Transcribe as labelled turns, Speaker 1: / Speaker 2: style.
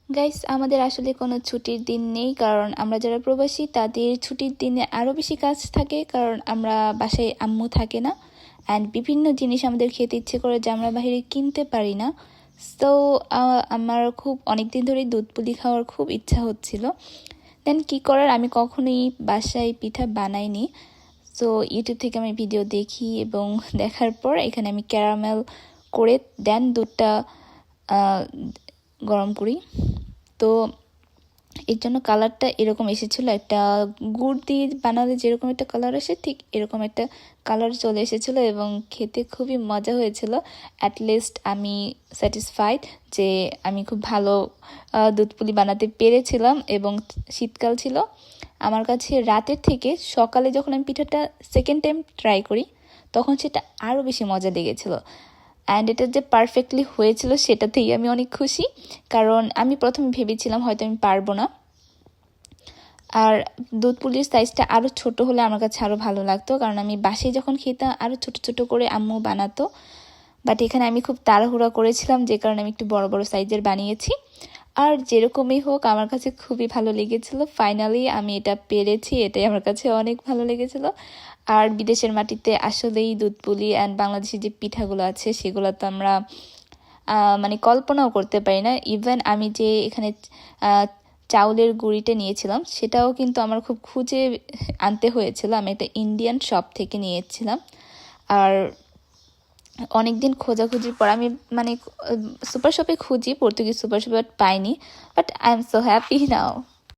Speaker 1: Guys, আমাদের আসলে কোনো ছুটির দিন নেই, কারণ আমরা যারা প্রবাসী তাদের ছুটির দিনে আরও বেশি কাজ থাকে, কারণ আমরা বাসায় আম্মু থাকে না অ্যান্ড বিভিন্ন জিনিস আমাদের খেতে ইচ্ছে করে যা আমরা বাইরে কিনতে পারি না। সো আমার খুব অনেক দিন ধরেই দুধ পুলি খাওয়ার খুব ইচ্ছা হচ্ছিল। দেন কি করার, আমি কখনোই বাসায় পিঠা বানাইনি। সো ইউটিউব থেকে আমি ভিডিও দেখি এবং দেখার পর এখানে আমি ক্যারামেল করে দেন দুধটা গরম করি। তো এর জন্য কালারটা এরকম এসেছিল, একটা গুড় দিয়ে বানালে যেরকম একটা কালার আসে ঠিক এরকম একটা কালার চলে এসেছিল এবং খেতে খুবই মজা হয়েছিল। অ্যাটলিস্ট আমি স্যাটিসফাইড যে আমি খুব ভালো দুধ পুলি বানাতে পেরেছিলাম। এবং শীতকাল ছিল, আমার কাছে রাতের থেকে সকালে যখন আমি পিঠাটা সেকেন্ড টাইম ট্রাই করি তখন সেটা আরও বেশি মজা লেগেছিল। অ্যান্ড এটা যে পারফেক্টলি হয়েছিল সেটাতেই আমি অনেক খুশি, কারণ আমি প্রথমে ভেবেছিলাম হয়তো আমি পারবো না। আর দুধ পুলির সাইজটা আরও ছোট হলে আমার কাছে আরও ভালো লাগতো, কারণ আমি বাসায় যখন খেতাম আরও ছোট ছোট করে আম্মু বানাতো। বাট এখানে আমি খুব তাড়াহুড়া করেছিলাম, যে কারণে আমি একটু বড় বড় সাইজের বানিয়েছি। আর যেরকমই হোক আমার কাছে খুবই ভালো লেগেছিল। ফাইনালি আমি এটা পেরেছি, এটাই আমার কাছে অনেক ভালো লেগেছিল। আর বিদেশের মাটিতে আসলেই দুধ পুলি অ্যান্ড বাংলাদেশের যে পিঠাগুলো আছে সেগুলো তো আমরা মানে কল্পনাও করতে পারি না। ইভেন আমি যে এখানে চাউলের গুঁড়িটা নিয়েছিলাম সেটাও কিন্তু আমার খুব খুঁজে আনতে হয়েছিল। আমি একটা ইন্ডিয়ান শপ থেকে নিয়েছিলাম, আর অনেক দিন খোঁজাখুঁজির পর আমি মানে সুপার শপে খুঁজি, পর্তুগিজ সুপার শপে, বাট পাইনি। But I am so happy now.